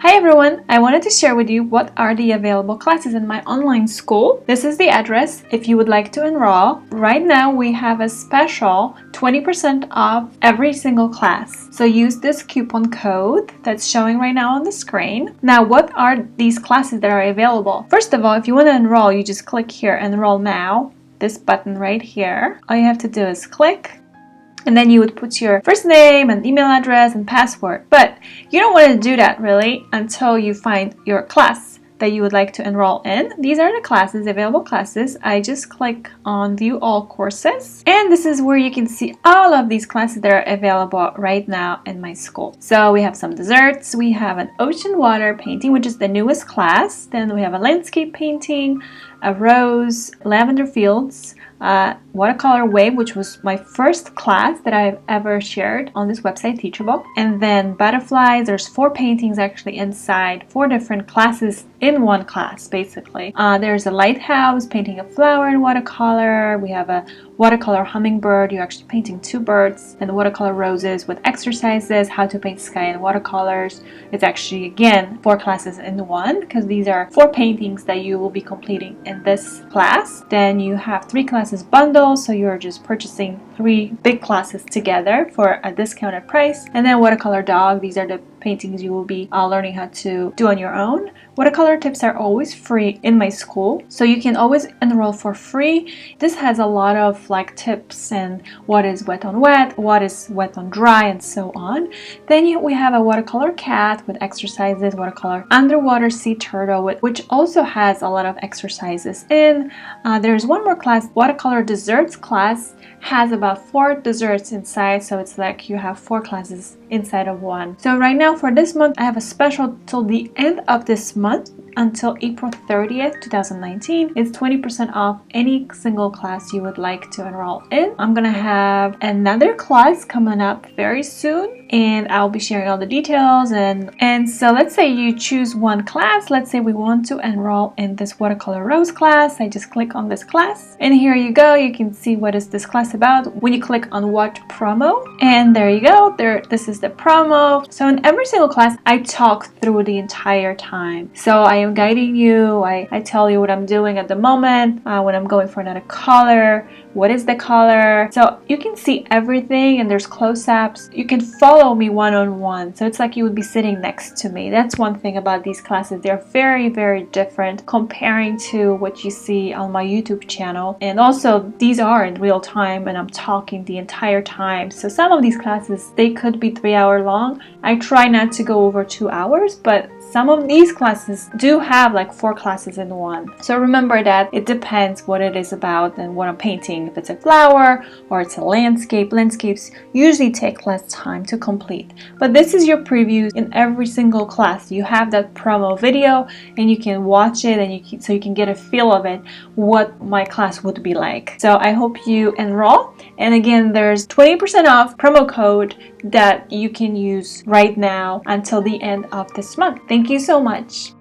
Hi everyone! I wanted to share with you what are the available classes in my online school. This is the address if you would like to enroll. Right now we have a special 20% off every single class. So use this coupon code that's showing right now on the screen. Now what are these classes that are available? First of all, if you want to enroll, you just click here, Enroll Now, this button right here. All you have to do is click. And then you would put your first name and email address and password. But you don't want to do that really until you find your class that you would like to enroll in. These are the classes, available classes. I just click on View All Courses. And this is where you can see all of these classes that are available right now in my school. So we have some desserts. We have an ocean water painting, which is the newest class. Then we have a landscape painting, a rose, lavender fields, watercolor wave, which was my first class that I've ever shared on this website, Teachable. And then butterflies. There's 4 paintings actually inside, 4 different classes in one class basically. There's a lighthouse, painting a flower in watercolor. We have a watercolor hummingbird. You're actually painting 2 birds, and the watercolor roses with exercises, how to paint sky in watercolors. It's actually again 4 classes in one because these are 4 paintings that you will be completing in this class. Then you have 3 classes bundle, so you're just purchasing 3 big classes together for a discounted price. And then watercolor dog, these are the paintings you will be learning how to do on your own. Watercolor tips are always free in my school, so you can always enroll for free. This has a lot of like tips and what is wet on wet, what is wet on dry, and so on. Then we have a watercolor cat with exercises, watercolor underwater sea turtle, which also has a lot of exercises in. There's one more class, watercolor desserts class, has about 4 desserts inside, so it's like you have 4 classes inside of one. So right now for this month I have a special till the end of this month until April 30th, 2019. It's 20% off any single class you would like to enroll in. I'm gonna have another class coming up very soon, and I'll be sharing all the details. And so let's say you choose one class. Let's say we want to enroll in this watercolor rose class. I just click on this class, and here you go. You can see what is this class about when you click on Watch Promo, and there you go. This is the promo. So in every single class I talk through the entire time. So I am guiding you. I tell you what I'm doing at the moment, when I'm going for another color, what is the color. So you can see everything, and there's close-ups. You can follow me one-on-one, so it's like you would be sitting next to me. That's one thing about these classes. They're very, very different comparing to what you see on my YouTube channel. And also these are in real time, and I'm talking the entire time. So some of these classes, they could be 3 hours long. I try not to go over 2 hours, but some of these classes do have like 4 classes in one. So remember that it depends what it is about and what I'm painting. If it's a flower or it's a landscape, landscapes usually take less time to complete. But this is your preview in every single class. You have that promo video, and you can watch it, and so you can get a feel of it, what my class would be like. So I hope you enroll. And again, there's 20% off promo code that you can use right now until the end of this month. Thank you so much.